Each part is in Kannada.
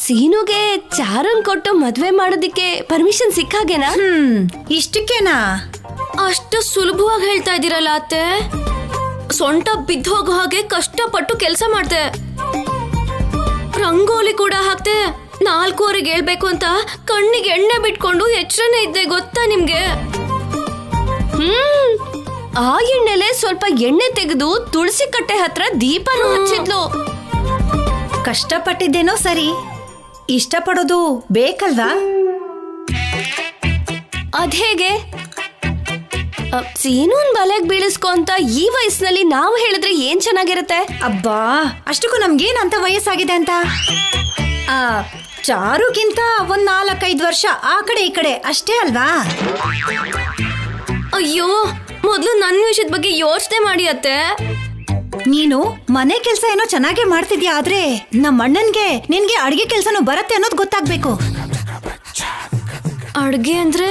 ಸೀನುಗೆ ಚಾರುನ್ ಕೊಟ್ಟು ಮದ್ವೆ ಮಾಡೋದಿಕ್ಕೆ ಪರ್ಮಿಷನ್ ಸಿಕ್ಕಾಗೇನಾ? ಇಷ್ಟಕ್ಕೇನಾ? ಅಷ್ಟು ಸುಲಭವಾಗಿ ಹೇಳ್ತಾ ಇದ್ದೀರಲ್ಲ ಅತ್ತೆ. ಸೊಂಟ ಬಿದ್ದು ಹೋಗೋ ಹಾಗೆ ಕಷ್ಟಪಟ್ಟು ಕೆಲಸ ಮಾಡ್ದೆ. ರಂಗೋಲಿ ಕೂಡ ಹಾಕ್ತೆ. 4:15 ಹೇಳ್ಬೇಕು ಅಂತ ಕಣ್ಣಿಗೆ ಎಣ್ಣೆ ಬಿಟ್ಕೊಂಡು ಎಚ್ಚರನೇ ಇದ್ದೆ, ಗೊತ್ತಾ ನಿಮ್ಗೆ? ಆ ಎಣ್ಣೆಲೆ ಸ್ವಲ್ಪ ಎಣ್ಣೆ ತೆಗೆದು ತುಳಸಿ ಕಟ್ಟೆ ಹತ್ರ ದೀಪನೂ ಹಚ್ಚಿದ್ಲು. ಕಷ್ಟಪಟ್ಟಿದ್ದೇನೋ ಸರಿ, ಇಷ್ಟಪಡೋದು ಬೇಕಲ್ವಾ? ಅದ್ಹೇಗೆ? ಸೀನುನ್ ಬಲೆಗ್ ಬೀಳಿಸ್ಕೊ ಅಂತ ಈ ವಯಸ್ಸಿನಲ್ಲಿ ನಾವು ಹೇಳಿದ್ರೆ ಏನ್ ಚೆನ್ನಾಗಿರುತ್ತೆ? ಅಬ್ಬಾ, ಅಷ್ಟಕ್ಕೂ ನಮ್ಗೇನಂತ ವಯಸ್ಸಾಗಿದೆ ಅಂತ? ಚಾರುಗಿಂತ ಒಂದ್ 4-5 ವರ್ಷ ಆ ಕಡೆ ಈ ಕಡೆ ಅಷ್ಟೇ ಅಲ್ವಾ? ಅಯ್ಯೋ, ಮೊದ್ಲು ನನ್ನ ವಿಷಯದ ಬಗ್ಗೆ ಯೋಚನೆ ಮಾಡಿ ಅತ್ತೆ. ನೀನು ಮನೆ ಕೆಲ್ಸ ಏನೋ ಚೆನ್ನಾಗೇ ಮಾಡ್ತಿದ್ಯಾ, ಆದ್ರೆ ನಮ್ಮ ಅಣ್ಣನ್ಗೆ ನಿನ್ಗೆ ಅಡ್ಗೆ ಕೆಲ್ಸನೂ ಬರತ್ತೆ ಅನ್ನೋದು ಗೊತ್ತಾಗ್ಬೇಕು. ಅಡ್ಗೆ ಅಂದ್ರೆ?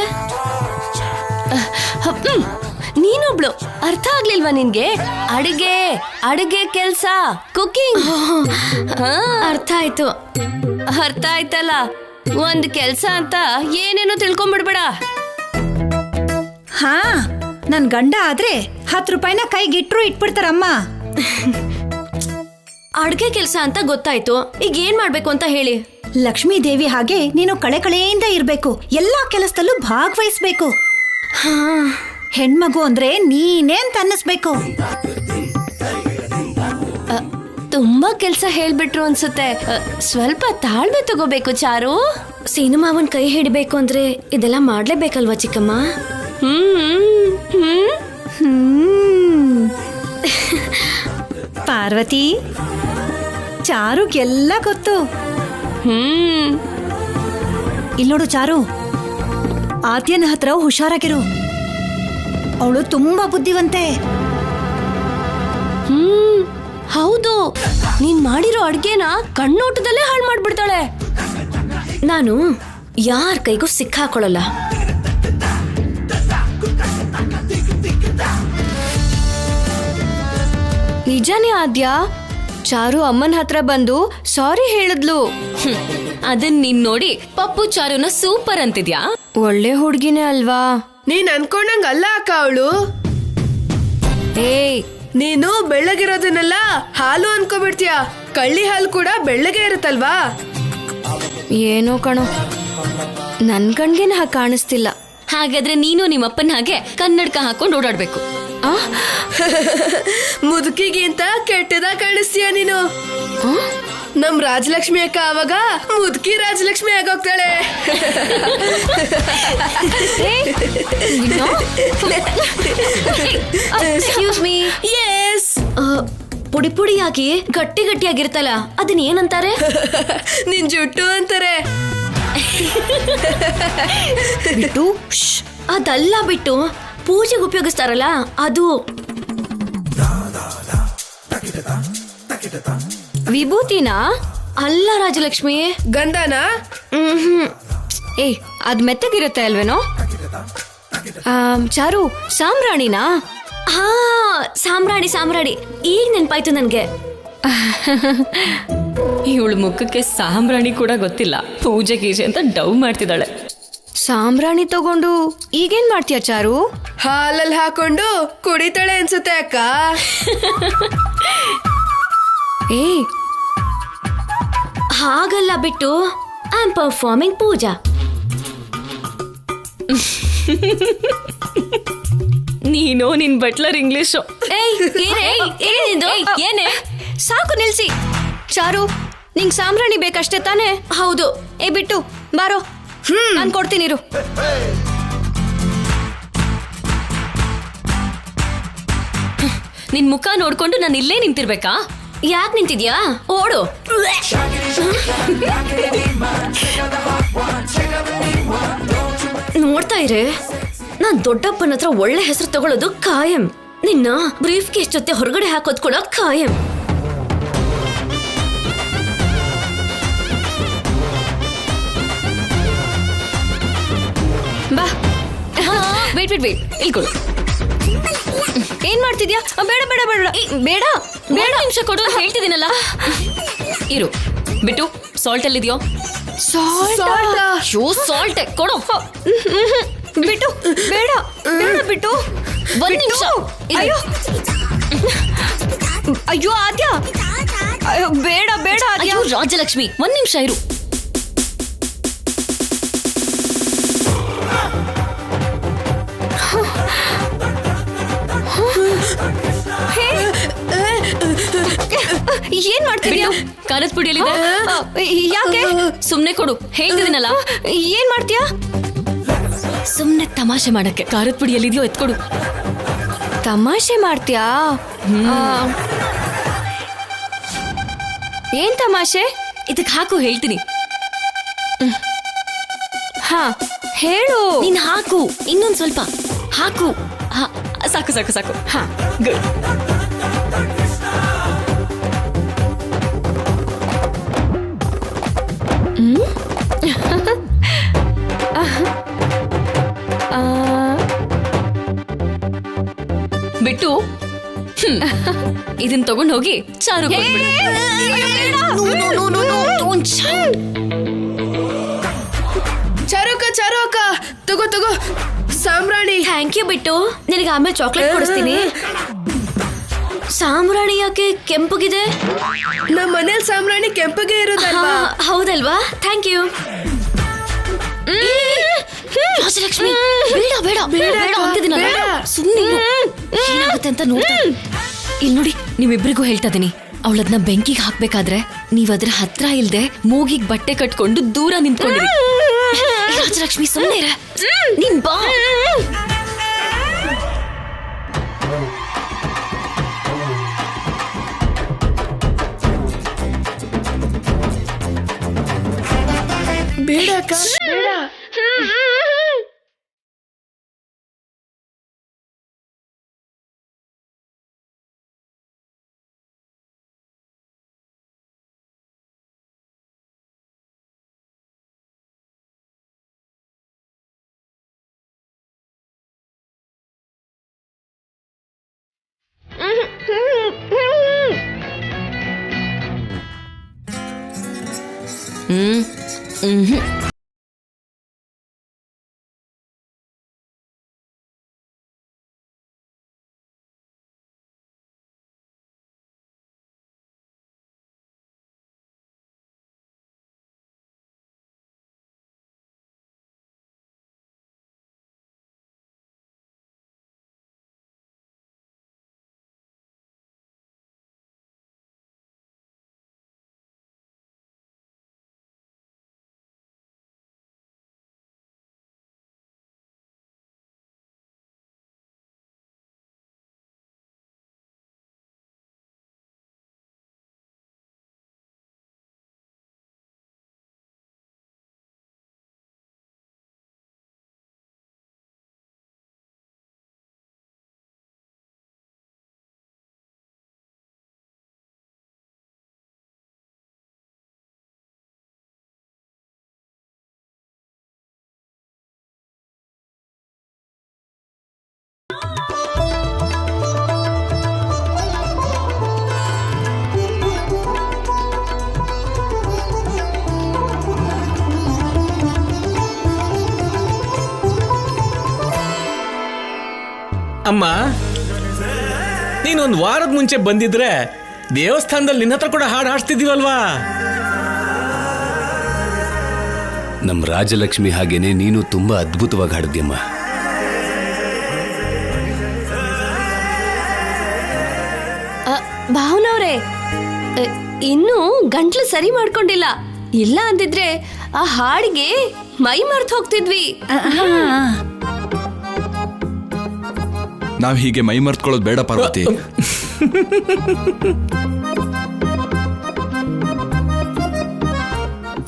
ನೀನೊಬ್ಳು ಅರ್ಥ ಆಗ್ಲಿಲ್ವಾ ನಿನ್ಗೆ? ಅಡಿಗೆ ಅಡಿಗೆ ಕೆಲ್ಸ, ಕುಕಿಂಗ್. ಅರ್ಥ ಆಯ್ತು. ಅರ್ಥ ಆಯ್ತಲ್ಲ. ಒಂದ್ ಕೆಲ್ಸ ಅಂತ ಏನೇನೋ ತಿಳ್ಕೊಂಡ್ಬಿಡ್ಬೇಡ. ಹಾ, ನನ್ ಗಂಡ ಆದ್ರೆ 10 ರೂಪಾಯಿನ ಕೈಗಿಟ್ರು ಇಟ್ಬಿಡ್ತಾರಮ್ಮ. ಅಡ್ಗೆ ಕೆಲ್ಸ ಅಂತ ಗೊತ್ತಾಯ್ತು, ಈಗ ಏನ್ ಮಾಡ್ಬೇಕು ಅಂತ ಹೇಳಿ. ಲಕ್ಷ್ಮೀ ದೇವಿ ಹಾಗೆ ನೀನು ಕಳೆಕಳೆಯಿಂದ ಇರ್ಬೇಕು, ಎಲ್ಲಾ ಕೆಲಸದಲ್ಲೂ ಭಾಗವಹಿಸ್ಬೇಕು. ಹೆಣ್ಮಗು ಅಂದ್ರೆ ನೀನೇ ಅಂತ ಅನ್ನಿಸ್ಬೇಕು. ತುಂಬಾ ಕೆಲ್ಸ ಹೇಳ್ಬಿಟ್ರು ಅನ್ಸುತ್ತೆ. ಸ್ವಲ್ಪ ತಾಳ್ಮೆ ತಗೋಬೇಕು ಚಾರು. ಸಿನಿಮಾವನ್ ಕೈ ಹಿಡಿಬೇಕು ಅಂದ್ರೆ ಇದೆಲ್ಲ ಮಾಡ್ಲೇಬೇಕಲ್ವಾ ಚಿಕ್ಕಮ್ಮ? ಪಾರ್ವತಿ, ಚಾರುಗೆಲ್ಲ ಗೊತ್ತು. ಇಲ್ಲೋಡು ಚಾರು, ಆದ್ಯನ ಹತ್ರ ಹುಷಾರಾಗಿರು. ಅವಳು ತುಂಬಾ ಬುದ್ಧಿವಂತೆ. ಹೌದು, ನೀನ್ ಮಾಡಿರೋ ಅಡ್ಗೆನ ಕಣ್ಣೋಟದಲ್ಲೇ ಹಾಳು ಮಾಡ್ಬಿಡ್ತಾಳೆ. ನಾನು ಯಾರ ಕೈಗೂ ಸಿಕ್ಕಾಕೊಳ್ಳಲ್ಲ. ನಿಜಾನೇ ಆದ್ಯ, ಚಾರು ಅಮ್ಮನ ಹತ್ರ ಬಂದು ಸಾರಿ ಹೇಳಿದ್ಲು. ಅದನ್ ನೀನ್ ನೋಡಿ ಪಪ್ಪು ಚಾರುನ ಸೂಪರ್ ಅಂತಿದ್ಯಾ? ಒಳ್ಳೆ ಹುಡ್ಗಿನೇ ಅಲ್ವಾ? ನೀನ್ ಅನ್ಕೊಂಡಂಗ ಅಲ್ಲ ಅಕ್ಕ ಅವಳು. ಏಯ್, ನೀನು ಬೆಳ್ಳಗಿರೋದನ್ನೆಲ್ಲ ಹಾಲು ಅನ್ಕೋಬಿಡ್ತೀಯ. ಕಳ್ಳಿ ಹಾಲು ಕೂಡ ಬೆಳ್ಳಗೆ ಇರುತ್ತಲ್ವಾ? ಏನೋ ಕಣೋ, ನನ್ ಕಣ್ಗೇನ ಹಾಗೆ ಕಾಣಿಸ್ತಿಲ್ಲ. ಹಾಗಾದ್ರೆ ನೀನು ನಿಮ್ಮಪ್ಪನ ಹಾಗೆ ಕನ್ನಡಕ ಹಾಕೊಂಡು ಓಡಾಡ್ಬೇಕು. ಮುದುಕಿಗಿಂತ ಕೆಟ್ಟದ ಕಾಣಿಸ್ತೀಯ ನೀನು. ನಮ್ ರಾಜಲಕ್ಷ್ಮಿ ಅಕ್ಕ ಅವಾಗ ಮುದುಕಿ ರಾಜಲಕ್ಷ್ಮಿ ಆಗೋಗ್ತಾಳೆ. Excuse me. ಎಸ್. ಪುಡಿ ಪುಡಿಯಾಗಿ ಗಟ್ಟಿ ಗಟ್ಟಿಯಾಗಿರ್ತಲ್ಲ, ಅದನ್ನ ಏನಂತಾರೆ? ನಿನ್ ಜುಟ್ಟು ಅಂತಾರೆ. ಅದಲ್ಲ ಬಿಟ್ಟು ಪೂಜೆಗೆ ಉಪಯೋಗಿಸ್ತಾರಲ್ಲ ಅದು. ವಿಭೂತಿನಾ? ಅಲ್ಲ ರಾಜಲಕ್ಷ್ಮಿ, ಗಂಧನ. ಏಯ್, ಅದ್ ಮೆತ್ತಗಿರುತ್ತೆ ಅಲ್ವೇನೋ? ಚಾರು, ಸಾಂಬ್ರಾಣಿನಾ? ಹಾ, ಸಾಮ್ರಾಣಿ ಸಾಮ್ರಾಣಿ, ಈಗ ನೆನ್ಪಾಯ್ತು ನನ್ಗೆ. ಇವಳು ಮುಖಕ್ಕೆ ಸಾಂಬ್ರಾಣಿ ಕೂಡ ಗೊತ್ತಿಲ್ಲ, ಪೂಜೆ ಗೀಜೆ ಅಂತ ಡವ್ ಮಾಡ್ತಿದ್ದಾಳೆ. ಸಾಂಬ್ರಾಣಿ ತಗೊಂಡು ಈಗೇನ್ ಮಾಡ್ತೀಯ ಚಾರು? ಹಾಲಲ್ಲಿ ಹಾಕೊಂಡು ಕುಡಿತಾಳೆ ಅನ್ಸುತ್ತೆ ಅಕ್ಕ. ಏಯ್, ಹಾಗಲ್ಲ ಬಿಟ್ಟು ಐ ಆಮ್ ಪರ್ಫಾರ್ಮಿಂಗ್ ಪೂಜಾ. ನೀನೋ ನಿನ್ ಬಟ್ಲರ್ ಇಂಗ್ಲಿಷು. ಏನೇ? ಸಾಕು ನಿಲ್ಸಿ. ಚಾರು, ನಿಂಗ್ ಸಾಂಬ್ರಾಣಿ ಬೇಕಷ್ಟೇ ತಾನೇ? ಹೌದು. ಬಿಟ್ಟು ಬಾರೋ, ನಾನ್ ಕೊಡ್ತೀನಿರು. ನಿನ್ ಮುಖ ನೋಡ್ಕೊಂಡು ನಾನು ಇಲ್ಲೇ ನಿಂತಿರ್ಬೇಕಾ? ಯಾಕೆ ನಿಂತಿದ್ಯಾ? ಓಡು. ನೋಡ್ತಾ ಇರೇ, ನಾನ್ ದೊಡ್ಡಪ್ಪನ ಹತ್ರ ಒಳ್ಳೆ ಹೆಸರು ತಗೊಳ್ಳೋದು ಖಾಯಂ. ನಿನ್ನ ಬ್ರೀಫ್ ಕೇಸ್ ಜೊತೆ ಹೊರಗಡೆ ಹಾಕೋದ್ ಕೂಡ ಖಾಯಂ. ಬಾ. ವೇಟ್ ಇಲ್ಕೊಡು. ಏನ್ ಮಾಡ್ತಿದ್ಯಾ? ಬೇಡ ಬೇಡ ಬೇಡ ಬೇಡ ಬೇಡ ನಿಮಿಷ ಕೊಡು, ಹೇಳ್ತಿದ್ದೀನಲ್ಲ. ಇರು ಬಿಟ್ಟು ಸಾಲ್ಟ್ ಎಲ್ಲಿದ್ಯೋ? ಸಾಲ್ಟ್ ಕೊಡು. ಬಿಟ್ಟು ಬೇಡ ಬೇಡ ಬಿಟ್ಟು ಒಂದ್ ನಿಮಿಷ. ಅಯ್ಯೋ ಅಯ್ಯೋ ಆದ್ಯ, ಅಯ್ಯೋ ಬೇಡ ಬೇಡ ಆದ್ಯ. ಅಯ್ಯೋ ರಾಜಲಕ್ಷ್ಮಿ, ಒಂದ್ ನಿಮಿಷ ಇರು. ಏನ್ ಮಾಡ್ತಿದ್ಯಾ? ಖಾರದ ಪುಡಿ ಎಲ್ಲಿದೆ? ಯಾಕೆ? ಸುಮ್ನೆ ಕೊಡು, ಹೇಳ್ತಿದ್ದೀನಲ್ಲ. ಏನ್ ಮಾಡ್ತೀಯಾ? ಸುಮ್ನೆ ತಮಾಷೆ ಮಾಡಕ್ಕೆ. ಖಾರದ ಪುಡಿ ಎಲ್ಲಿದ್ಯೋ ಎತ್ಕೊಡು. ತಮಾಷೆ ಮಾಡ್ತೀಯಾ? ಏನ್ ತಮಾಷೆ? ಇದಕ್ ಹಾಕು, ಹೇಳ್ತೀನಿ. ಹಾ ಹೇಳು. ನೀನ್ ಹಾಕು, ಇನ್ನೊಂದ್ ಸ್ವಲ್ಪ ಹಾಕು. ಸಾಕು ಸಾಕು ಸಾಕು. ಹಾ ಗುಡ್. ಬಿಟ್ಟು ಇದನ್ ತಗೊಂಡ್ ಹೋಗಿ ಚಾರು ಕೊಟ್ಬಿಡು. ಚಾರು ಅಕ್ಕ ತಗೋ ತಗೋ ಸಾಂಬ್ರಾಣಿ. ಥ್ಯಾಂಕ್ ಯು ಬಿಟ್ಟು. ನಿನಗೆ ಆಮೇಲೆ ಚಾಕ್ಲೇಟ್ ಕೊಡಿಸ್ತೀನಿ. ಸಾಂಬ್ರಾಣಿ ಯಾಕೆ ಕೆಂಪಗಿದೆ? ನಮ್ಮ ಮನೇಲಿ ಸಾಂಬ್ರಾಣಿ ಕೆಂಪಗೆ ಇರೋದಲ್ವಾ? ಹೌದಲ್ವಾ? Thank you. ರಾಜಲಕ್ಷ್ಮಿ, ಬೇಡ ಬೇಡ ಬೇಡ ಅಂತಿದ್ದೀನಲ್ಲ, ಸುಮ್ಮನೆ ಏನಾಗುತ್ತೆ ಅಂತ ನೋಡ್ತಾ. ಇಲ್ಲಿ ನೋಡಿ, ನಿಮ್ಮಿಬ್ರಿಗೂ ಹೇಳ್ತಾ ಇದೀನಿ, ಅವಳದ್ನ ಬೆಂಕಿಗೆ ಹಾಕ್ಬೇಕಾದ್ರೆ ನೀವ್ ಅದ್ರ ಹತ್ರ ಇಲ್ದೆ ಮೂಗಿಗೆ ಬಟ್ಟೆ ಕಟ್ಕೊಂಡು ದೂರ ನಿಂತ್ಕೊಂಡಿರಿ. ರಾಜಲಕ್ಷ್ಮಿ ಸುಮ್ಮನೆ ಇರ, ನೀನ್ ಬಾ. ಬೇಡ ಅಕ್ಕ ಬೇಡ. ಅಮ್ಮ, ನೀನೊಂದು ವಾರದ ಮುಂಚೆ ಬಂದಿದ್ರೆ ದೇವಸ್ಥಾನದಲ್ಲಿ ನಿನ್ನ ಹತ್ರ ಕೂಡ ಹಾಡು ಹಾಡ್ತಿದ್ದೀವಲ್ವಾ? ನಮ್ಮ ರಾಜಲಕ್ಷ್ಮಿ ಹಾಗೇನೆ ನೀನು ತುಂಬಾ ಅದ್ಭುತವಾಗಿ ಹಾಡಿದ್ಯಮ್ಮ. ಭಾವನವ್ರೆ, ಇನ್ನೂ ಗಂಟ್ಲು ಸರಿ ಮಾಡ್ಕೊಂಡಿಲ್ಲ. ಇಲ್ಲ ಅಂದಿದ್ರೆ ಆ ಹಾಡಿಗೆ ಮೈ ಮರ್ತು ಹೋಗ್ತಿದ್ವಿ. ನಾವ್ ಹೀಗೆ ಮೈ ಮರ್ತ್ಕೊಳ್ಳೋದು ಬೇಡ ಪಾರ್ವತಿ.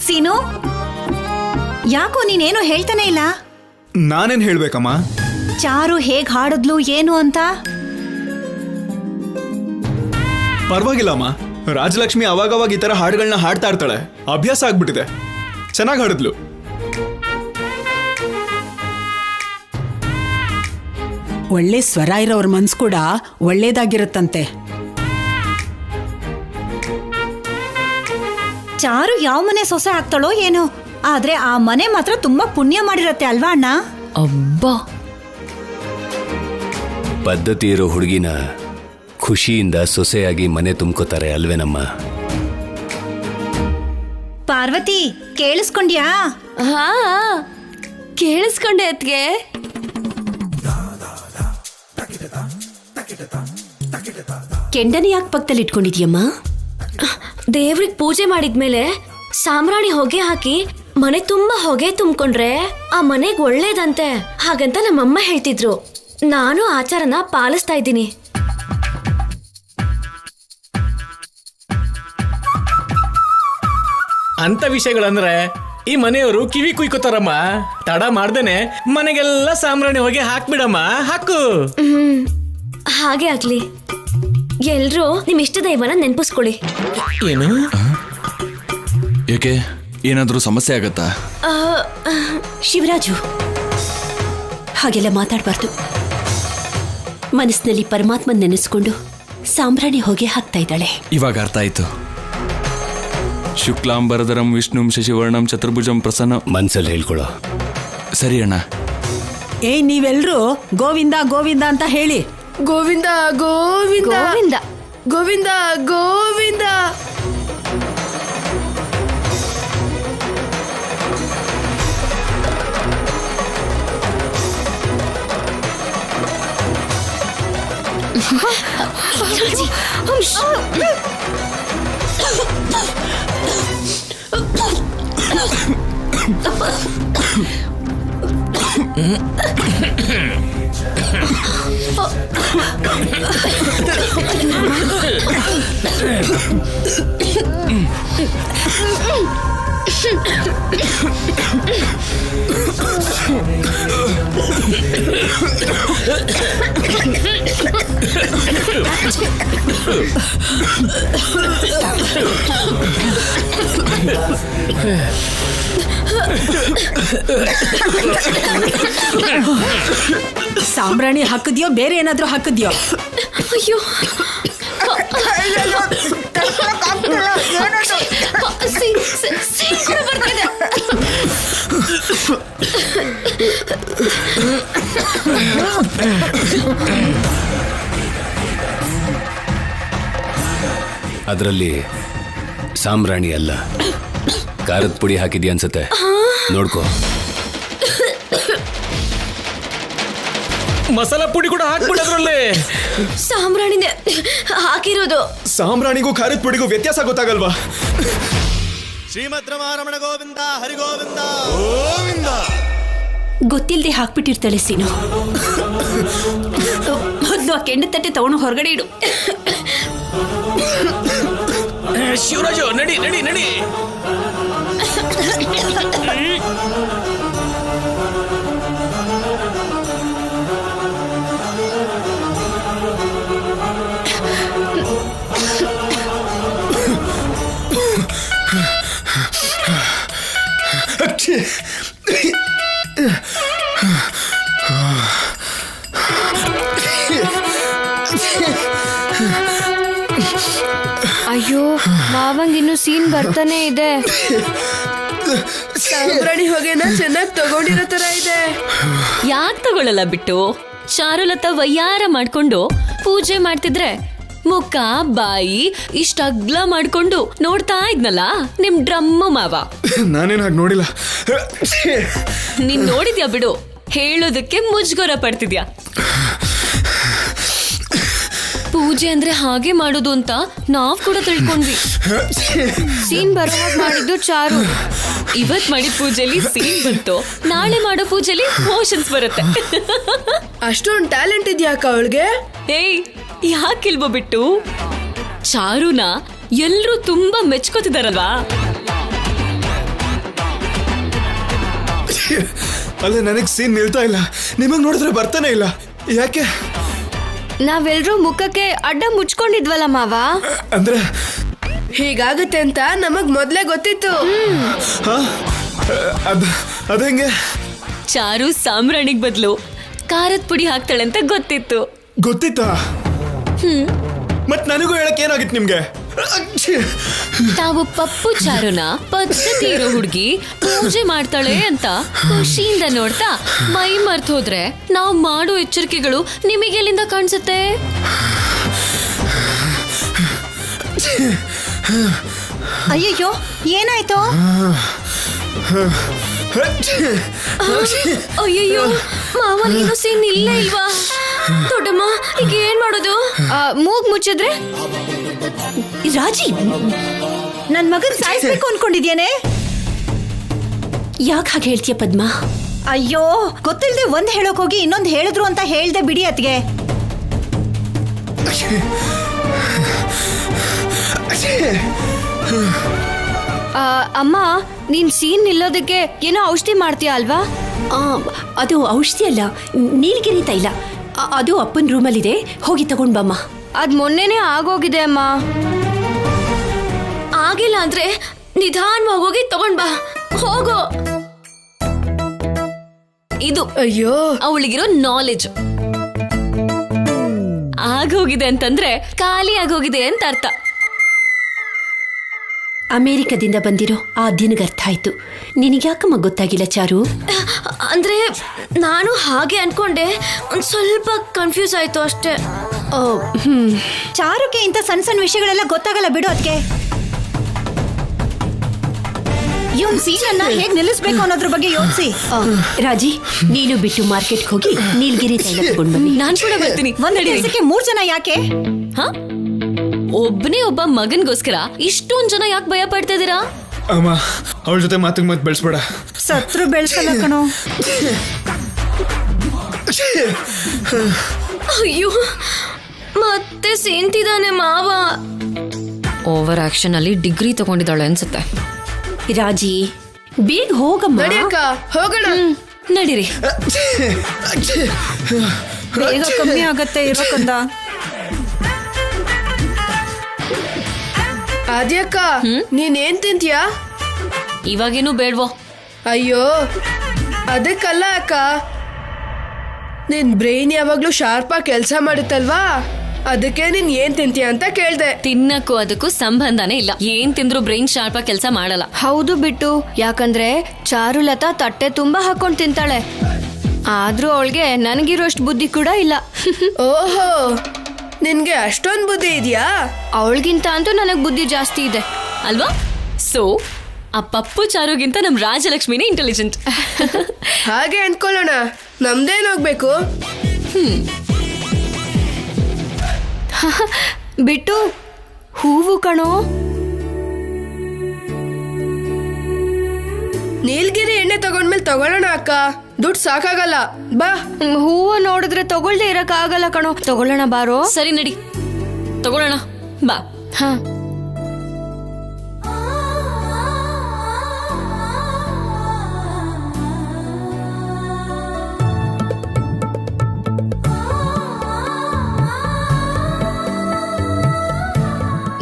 ಸೀನು, ಯಾಕೋ ನೀನೇನು ಹೇಳ್ತಾನೆ ಇಲ್ಲ? ನಾನೇನ್ ಹೇಳ್ಬೇಕಮ್ಮ? ಚಾರು ಹೇಗ್ ಹಾಡಿದ್ಲು ಏನು ಅಂತ. ಪರವಾಗಿಲ್ಲಮ್ಮ, ರಾಜಲಕ್ಷ್ಮಿ ಅವಾಗವಾಗ ಈ ತರ ಹಾಡುಗಳನ್ನ ಹಾಡ್ತಾ ಇರ್ತಾಳೆ, ಅಭ್ಯಾಸ ಆಗ್ಬಿಟ್ಟಿದೆ. ಚೆನ್ನಾಗಿ ಹಾಡಿದ್ಲು. ಒಳ್ಳೆ ಸ್ವರ ಇರೋರ್ ಮನ್ಸು ಕೂಡ ಒಳ್ಳೇದಾಗಿರುತ್ತಂತೆ. ಚಾರು ಯಾವ ಮನೆ ಸೊಸೆ ಆಗ್ತಾಳೋ ಏನೋ, ಆದ್ರೆ ಆ ಮನೆ ಮಾತ್ರ ತುಂಬಾ ಪುಣ್ಯ ಮಾಡಿರತ್ತೆ ಅಲ್ವಾ ಅಣ್ಣ? ಅಬ್ಬಾ, ಪದ್ಧತಿ ಇರೋ ಹುಡುಗಿನ ಖುಷಿಯಿಂದ ಸೊಸೆಯಾಗಿ ಮನೆ ತುಂಬ್ಕೋತಾರೆ ಅಲ್ವೇನಮ್ಮ? ಪಾರ್ವತಿ ಕೇಳಿಸ್ಕೊಂಡ್ಯಾ? ಹಾ ಕೇಳಿಸ್ಕೊಂಡೆ ಅತ್ಗೆ. ಕೆಂಡನ ಯಾಕೆ ಪಕ್ಕದಲ್ಲಿ ಇಟ್ಕೊಂಡಿದ್ಯಮ್ಮ? ದೇವ್ರಿಗೆ ಪೂಜೆ ಮಾಡಿದ್ಮೇಲೆ ಸಾಂಬ್ರಾಣಿ ಹೊಗೆ ಹಾಕಿ ಮನೆ ತುಂಬಾ ಹೊಗೆ ತುಂಬಿಕೊಂಡ್ರೆ ಆ ಮನೆಗ್ ಒಳ್ಳೇದಂತೆ, ಹಾಗಂತ ನಮ್ಮಮ್ಮ ಹೇಳ್ತಿದ್ರು. ನಾನು ಆಚಾರನ ಪಾಲಿಸ್ತಾ ಇದ್ದೀನಿ. ಅಂತ ವಿಷಯಗಳಂದ್ರೆ ಈ ಮನೆಯವರು ಕಿವಿ ಕುಯ್ಕೋತಾರಮ್ಮ. ತಡ ಮಾಡ್ದೇನೆ ಮನೆಗೆಲ್ಲ ಸಾಂಬ್ರಾಣಿ ಹೋಗಿ ಹಾಕ್ಬಿಡಮ್ಮ, ಹಾಕು. ಹಾಗೆ ಆಗ್ಲಿ. ಎಲ್ರೂ ನಿಮ್ ಇಷ್ಟ ದೈವನ ನೆನ್ಪಿಸ್ಕೊಳ್ಳಿ. ಏನು? ಏಕೆ, ಏನಾದ್ರೂ ಸಮಸ್ಯೆ ಆಗತ್ತಾ? ಶಿವರಾಜು, ಹಾಗೆಲ್ಲ ಮಾತಾಡಬಾರ್ದು. ಮನಸ್ಸಿನಲ್ಲಿ ಪರಮಾತ್ಮ ನೆನೆಸ್ಕೊಂಡು ಸಾಂಬ್ರಾಣಿ ಹೊಗೆ ಹಾಕ್ತಾ ಇದ್ದಾಳೆ. ಇವಾಗ ಅರ್ಥ ಆಯ್ತು. ಶುಕ್ಲಾಂಬರಧರಂ ವಿಷ್ಣುಂ ಶಶಿವರ್ಣಂ ಚತುರ್ಭುಜಂ ಪ್ರಸನ್ನ. ಮನ್ಸಲ್ಲಿ ಹೇಳ್ಕೊಳ್ಳೋ. ಸರಿ ಅಣ್ಣ. ನೀವೆಲ್ರೂ ಗೋವಿಂದ ಗೋವಿಂದ ಅಂತ ಹೇಳಿ. ಗೋವಿಂದ ಗೋವಿಂದ ಗೋವಿಂದ ಗೋವಿಂದ ಗೋವಿಂದ. ಸಾಂಬ್ರಾಣಿ ಹಾಕಿದ್ಯೋ ಬೇರೆ ಏನಾದ್ರೂ ಹಾಕಿದ್ಯೋ? ಅಯ್ಯೋ, ಅದರಲ್ಲಿ ಸಾಂಬ್ರಾಣಿ ಅಲ್ಲ, ಖಾರದ ಪುಡಿ ಹಾಕಿದ್ಯಾ ಅನ್ಸುತ್ತೆ. ನೋಡ್ಕೋ. ಮಸಾಲಾ ಪುಡಿ ಕೂಡ ಹಾಕ್ಬಿಡೋದ್ರಲ್ಲಿ. ಸಾಂಬ್ರಾಣಿನೇ ಹಾಕಿರೋದು. ಸಾಂಬ್ರಾಣಿಗೂ ಖಾರದ ಪುಡಿಗೂ ವ್ಯತ್ಯಾಸ ಗೊತ್ತಾಗಲ್ವಾ? ಶ್ರೀಮದ್ ರಮಾರಮಣ ಗೋವಿಂದ ಹರಿಗೋವಿಂದ ಗೋವಿಂದ. ಗೊತ್ತಿಲ್ಲದೆ ಹಾಕ್ಬಿಟ್ಟಿರ್ತಾಳೆ ಸೀನು. ಮೊದಲು ಆ ಕೆಂಡ ತಟ್ಟೆ ತಗೊಂಡು ಹೊರಗಡೆ ಇಡು. ಶಿವರಾಜು, ನಡಿ ನಡಿ ನಡಿ. ಅಯ್ಯೋ, ಮಾವಂಗಿನ್ನು ಸೀನ್ ಬರ್ತಾನೆ ಇದೆ. ಸಾಂಬ್ರಾಣಿ ಹೊಗೆನ ಚೆನ್ನಾಗಿ ತಗೊಂಡಿರೋ ತರ ಇದೆ. ಯಾಕೆ ತಗೊಳ್ಳಲ್ಲ ಬಿಟ್ಟು? ಚಾರುಲತಾ ವಯ್ಯಾರ ಮಾಡ್ಕೊಂಡು ಪೂಜೆ ಮಾಡ್ತಿದ್ರೆ ಮುಖ ಬಾಯಿ ಇಷ್ಟ ಅಗ್ಲ ಮಾಡ್ಕೊಂಡು ನೋಡ್ತಾ ಇದ್ನಲ್ಲ ನಿಮ್ ಡ್ರಮ್ಮ ಮಾವ. ನಾನೇನು ಹಾಗೆ ನೋಡಿಲ್ಲ. ನೀನ್ ನೋಡಿದ್ಯಾ ಬಿಡು, ಹೇಳೋದಕ್ಕೆ ಮುಜ್ಗೊರ ಪಡ್ತಿದ್ಯಾ. ಪೂಜೆ ಅಂದ್ರೆ ಹಾಗೆ ಮಾಡೋದು ಅಂತ ನಾವ್ ಕೂಡ ತಿಳ್ಕೊಂಡ್ವಿ. ಸೀನ್ ಬರೋ ಹಾಗೆ ಮಾಡಿದ್ದು ಚಾರು. ಇವತ್ ಮಾಡಿದ ಪೂಜೆಲಿ ಸೀನ್ ಬಂತು, ನಾಳೆ ಮಾಡೋ ಪೂಜೆಲಿ ಮೋಷನ್ಸ್ ಬರುತ್ತೆ. ಅಷ್ಟೊಂದು ಟ್ಯಾಲೆಂಟ್ ಇದ್ಯಾಕ ಅವಳಿಗೆ? ಏಯ್, ಯಾಕಿಲ್ವೋ ಬಿಟ್ಟು? ಚಾರುನ ಎಲ್ರೂ ತುಂಬಾ ಮೆಚ್ಕೋತಿದಾರಲ್ವಾ? ಅಲ್ಲ, ನನಗ್ ಸೀನ್ ನಿಲ್ತಾ ಇಲ್ಲ. ನಿಮಗ್ ನೋಡಿದ್ರೆ ಬರ್ತಾನೆ ಇಲ್ಲ. ಯಾಕೆ? ನಾವೆಲ್ರೂ ಮುಖಕ್ಕೆ ಅಡ್ಡ ಮುಚ್ಕೊಂಡಿದ್ವಲ್ಲ ಮಾವ. ಅಂದ್ರೆ ಹೀಗಾಗುತ್ತೆ ಅಂತ ನಮಗ್ ಮೊದ್ಲೇ ಗೊತ್ತಿತ್ತು. ಅದಂಗೆ ಚಾರು ಸಾಂಬ್ರಾಣಿಗ್ ಬದಲು ಖಾರದ ಪುಡಿ ಹಾಕ್ತಾಳೆ ಅಂತ ಗೊತ್ತಿತ್ತು. ಗೊತ್ತಿತ್ತಾ? ಮತ್ ನನಗೂ ಹೇಳಕ್ ಏನಾಗಿತ್ತು ನಿಮ್ಗೆ? ತಾವು ಪಪ್ಪು ಚಾರುನ ಪದ್ಧತಿ ಇರೋ ಹುಡುಗಿ ಪೂಜೆ ಮಾಡ್ತಾಳೆ ಅಂತ ಖುಷಿಯಿಂದ ನೋಡ್ತಾ ಮೈ ಮರ್ತ್ ಹೋದ್ರೆ ನಾವು ಮಾಡೋ ಎಚ್ಚರಿಕೆಗಳು ನಿಮಗೆಲ್ಲಿಂದ ಕಾಣಿಸುತ್ತೆ? ಅಯ್ಯಯ್ಯೋ ಏನಾಯ್ತು? ಅಯ್ಯಯ್ಯೋ ಮಾವ ನೀನು ಸೀನ್ ಇಲ್ಲೇ ಇಲ್ವಾ? ದೊಡ್ಡಮ್ಮ ಈಗ ಏನ್ ಮಾಡೋದು? ಮೂಗ್ ಮುಚ್ಚಿದ್ರೆ ರಾಜಿ ನನ್ ಮಗನ್ ಸಾಯಿಸ್ಬೇಕು ಅನ್ಕೊಂಡಿದ್ಯೇನೆ? ಯಾಕೆ ಹಾಗೆ ಹೇಳ್ತೀಯ ಪದ್ಮ? ಅಯ್ಯೋ ಗೊತ್ತಿಲ್ದೆ ಒಂದ್ ಹೇಳೋಕ್ ಹೋಗಿ ಇನ್ನೊಂದ್ ಹೇಳಿದ್ರು ಅಂತ ಹೇಳ್ದೆ ಬಿಡಿ ಅತ್ಗೆ. ಅಮ್ಮ ನೀನ್ ಸೀನ್ ನಿಲ್ಲೋದಕ್ಕೆ ಏನೋ ಔಷಧಿ ಮಾಡ್ತೀಯ ಅಲ್ವಾ? ಅದು ಔಷಧಿ ಅಲ್ಲ, ನೀಲಗಿರಿ ತೈಲ. ಅದು ಅಪ್ಪನ ರೂಮಲ್ಲಿದೆ, ಹೋಗಿ ತಗೊಂಡ್ ಬಮ್ಮ. ಅದ್ ಮೊನ್ನೆನೆ ಆಗೋಗಿದೆ ಅಮ್ಮ. ಆಗಿಲ್ಲ ಅಂದ್ರೆ ನಿಧಾನವಾಗಿ ಹೋಗಿ ತಗೊಂಡ್ ಬಾ, ಹೋಗೋ. ಇದು ಅಯ್ಯೋ ಅವಳಿಗಿರೋ ನಾಲೆಜ್. ಆಗೋಗಿದೆ ಅಂತಂದ್ರೆ ಖಾಲಿ ಆಗೋಗಿದೆ ಅಂತ ಅರ್ಥ. ಅಮೆರಿಕದಿಂದ ಬಂದಿರೋ ಆ ದಿನಗೆ ಅರ್ಥ ಆಯ್ತು. ನಿನಗ್ಯಾಕಮ್ಮ ಗೊತ್ತಾಗಿಲ್ಲ ಚಾರು? ಅಂದ್ರೆ ನಾನು ಹಾಗೆ ಅನ್ಕೊಂಡೆ, ಒಂದ್ ಸ್ವಲ್ಪ ಕನ್ಫ್ಯೂಸ್ ಆಯ್ತು ಅಷ್ಟೇ. ಚಾರುಕ್ಕೆ ಇಂಥ ಸಣ್ಣ ಸಣ್ಣ ವಿಷಯಗಳೆಲ್ಲ ಗೊತ್ತಾಗಲ್ಲ ಬಿಡು ಅದ್ಕೆ. ಇವನ್ ಸೀನನ್ನ ಹೇಗ್ ನಿಲ್ಲಿಸ್ಬೇಕು ಅನ್ನೋದ್ರ ಬಗ್ಗೆ ಯೋಚಿಸಿ. ರಾಜಿ, ನೀನು ಬಿಟ್ಟು ಮಾರ್ಕೆಟ್ಗೆ ಹೋಗಿ ನೀಲಗಿರಿ ತೈಲ ತಗೊಂಡ್ ಬನ್ನಿ. ನಾನ್ ಕೂಡ ಬರ್ತೀನಿ. ಒಂದ್ ಕೆಲಸಕ್ಕೆ 3 ಜನ ಯಾಕೆ? ಒಬ್ಬನೇ ಒಬ್ಬ ಮಗನ್ಗೋಸ್ಕರ ಇಷ್ಟೊಂದ್ ಜನ ಯಾಕೆ ಭಯ ಪಡ್ತಾ ಇದೀರಾ? ಅಮ್ಮ ಅವಳ ಜೊತೆ ಮಾತಿಗೆ ಮಾತು ಬೆಳೆಸ್ಬೇಡ. ಸತ್ರು ಬೆಳೆಸಲ್ಲ ಕಣೋ. ಅಯ್ಯೋ ಮತ್ತೆ ಸೇಂತಿದಾನೆ ಮಾವ. ಓವರ್ ಆಕ್ಷನ್ ಅಲ್ಲಿ ಡಿಗ್ರಿ ತಗೊಂಡಿದ್ದಾಳೆ ಅನ್ಸುತ್ತೆ. ರಾಜಿ ಬೇಗ ಹೋಗಮ್ಮ. ನಡಿಯಕ್ಕ ಹೋಗೋಣ. ನಡೀರಿ. ಬೇಗ ಕಮ್ಮಿ ಆಗತ್ತೆ ಇರೋಕಂದ. ಆದ್ಯಕ್ಕ ನೀನೇನ್ ತಿಂತೀಯಾ? ಇವಾಗೇನು ಬೇಡ್ವೋ? ಅಯ್ಯೋ ಅದಕ್ಕಲ್ಲ ಅಕ್ಕ, ನಿನ್ ಬ್ರೈನ್ ಯಾವಾಗ್ಲೂ ಶಾರ್ಪ್ ಆಗಿ ಕೆಲಸ ಮಾಡುತ್ತಲ್ವಾ, ಅದಕ್ಕೆ ನೀನ್ ಏನ್ ತಿಂತೀಯ ಅಂತ ಕೇಳ್ದೆ. ತಿನ್ನಕ್ಕೂ ಅದಕ್ಕೂ ಸಂಬಂಧನೇ ಇಲ್ಲ. ಏನ್ ತಿಂದ್ರು ಬ್ರೈನ್ ಶಾರ್ಪ್ ಆಗಿ ಕೆಲಸ ಮಾಡಲ್ಲ. ಹೌದು ಬಿಟ್ಟು, ಯಾಕಂದ್ರೆ ಚಾರುಲತಾ ತಟ್ಟೆ ತುಂಬಾ ಹಾಕೊಂಡ್ ತಿಂತಾಳೆ. ಆದ್ರೂ ಅವಳಿಗೆ ನನಗಿರೋಷ್ಟು ಬುದ್ಧಿ ಕೂಡ ಇಲ್ಲ. ಓಹೋ, ನಿನ್ಗೆ ಅಷ್ಟೊಂದ್ ಬುದ್ಧಿ ಇದೆಯಾ? ಅವಳಿಗಿಂತ ಅಂತೂ ನನಗ್ ಬುದ್ಧಿ ಜಾಸ್ತಿ ಇದೆ ಅಲ್ವಾ? ಸೊ ಆ ಪಪ್ಪು ಚಾರುಗಿಂತ ನಮ್ ರಾಜಲಕ್ಷ್ಮಿನೇ ಇಂಟೆಲಿಜೆಂಟ್. ಹಾಗೆ ಅನ್ಕೊಳ್ಳೋಣ. ನಮ್ದೇನಾಗ್ಬೇಕು? ಬಿಟ್ಟು ಹೂವು ಕಣೋ. ನೀಲಗಿರಿ ಎಣ್ಣೆ ತಗೊಂಡ್ಮೇಲೆ ತಗೊಳ್ಳೋಣ ಅಕ್ಕ, ದುಡ್ಡು ಸಾಕಾಗಲ್ಲ. ಬಾ. ಹೂವು ನೋಡಿದ್ರೆ ತಗೊಳ್ದೆ ಇರಕ್ ಆಗಲ್ಲ ಕಣೋ. ತಗೊಳ್ಳೋಣ ಬಾರೋ. ಸರಿ ನಡಿ, ತಗೊಳ್ಳೋಣ ಬಾ. ಹಾ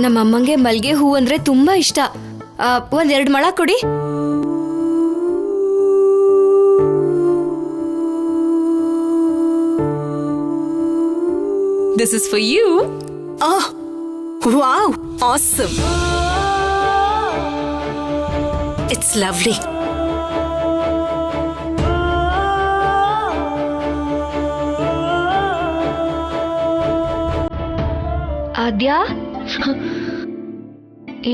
ನಮ್ಮಮ್ಮಂಗೆ ಮಲ್ಗೆ ಹೂ ಅಂದ್ರೆ ತುಂಬಾ ಇಷ್ಟ. 1-2 ಮೊಳ ಕೊಡಿ. This is for you. Oh, wow, awesome. It's lovely. ಆದ್ಯಾ,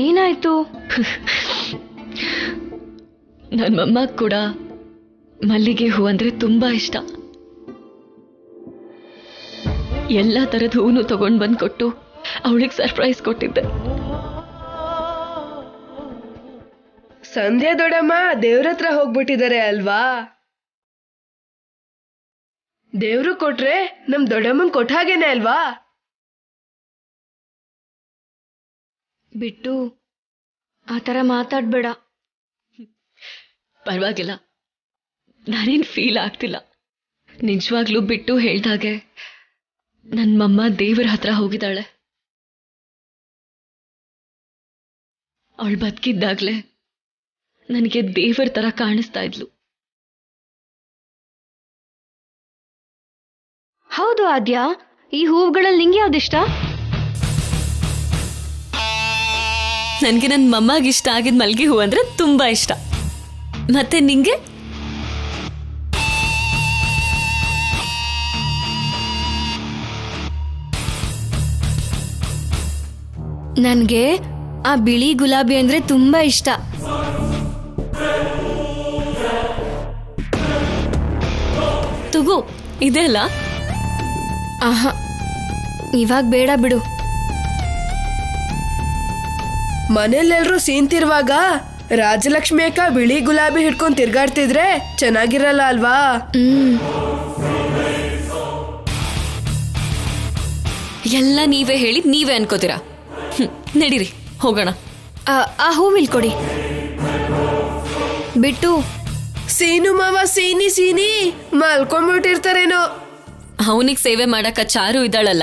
ಏನಾಯ್ತು? ನಮ್ಮಮ್ಮ ಕೂಡ ಮಲ್ಲಿಗೆ ಹೂ ಅಂದ್ರೆ ತುಂಬಾ ಇಷ್ಟ. ಎಲ್ಲಾ ತರದ ಹೂನು ತಗೊಂಡ್ ಬಂದ್ ಕೊಟ್ಟು ಅವಳಿಗೆ ಸರ್ಪ್ರೈಸ್ ಕೊಟ್ಟಿದ್ದೆ. ಸಂಧ್ಯಾ ದೊಡ್ಡಮ್ಮ ದೇವ್ರ ಹತ್ರ ಹೋಗ್ಬಿಟ್ಟಿದ್ದಾರೆ ಅಲ್ವಾ? ದೇವ್ರು ಕೊಟ್ರೆ ನಮ್ ದೊಡ್ಡಮ್ಮನ್ ಕೊಟ್ಟ ಹಾಗೇನೆ ಅಲ್ವಾ? ಬಿಟ್ಟು ಆ ಥರ ಮಾತಾಡ್ಬೇಡ. ಪರವಾಗಿಲ್ಲ, ನಾನೇನ್ ಫೀಲ್ ಆಗ್ತಿಲ್ಲ. ನಿಜವಾಗ್ಲೂ ಬಿಟ್ಟು ಹೇಳ್ದಾಗೆ ನನ್ ಮಮ್ಮ ದೇವರ ಹತ್ರ ಹೋಗಿದ್ದಾಳೆ. ಅವಳು ಬದುಕಿದ್ದಾಗ್ಲೇ ನನಗೆ ದೇವರ ತರ ಕಾಣಿಸ್ತಾ ಇದ್ಲು. ಹೌದು ಆದ್ಯಾ, ಈ ಹೂವುಗಳಲ್ಲಿ ನಿಂಗೆ ಯಾವ್ದಿಷ್ಟ? ನನಗೆ ನನ್ನ ಮಮ್ಮಗೆ ಇಷ್ಟ ಆಗಿದ್ ಮಲ್ಗೆ ಹೂ ಅಂದ್ರೆ ತುಂಬಾ ಇಷ್ಟ. ಮತ್ತೆ ನಿಂಗೆ? ನನ್ಗೆ ಆ ಬಿಳಿ ಗುಲಾಬಿ ಅಂದ್ರೆ ತುಂಬಾ ಇಷ್ಟ. ತಗೋ, ಇದೆ ಅಲ್ಲ? ಆಹಾ, ಇವಾಗ ಬೇಡ ಬಿಡು. ಮನೇಲೆಲ್ರೂ ಸೀನ್ತಿರುವಾಗ ರಾಜಲಕ್ಷ್ಮಿ ಅಕ್ಕ ಬಿಳಿ ಗುಲಾಬಿ ಹಿಡ್ಕೊಂಡ್ ತಿರ್ಗಾಡ್ತಿದ್ರೆ ಚೆನ್ನಾಗಿರಲ್ಲ ಅಲ್ವಾ? ಎಲ್ಲ ನೀವೇ ಹೇಳಿ ನೀವೇ ಅನ್ಕೋತೀರಾ. ನಡೀರಿ ಹೋಗೋಣ. ಆ ಹೂವಿಲ್ ಕೊಡಿ. ಬಿಟ್ಟು ಸೀನು ಮಾವ ಸೀನಿ ಸೀನಿ ಮಲ್ಕೊಂಡ್ಬಿಟ್ಟಿರ್ತಾರೇನೋ. ಅವನಿಗೆ ಸೇವೆ ಮಾಡಕ್ಕ ಚಾರು ಇದ್ದಾಳಲ್ಲ.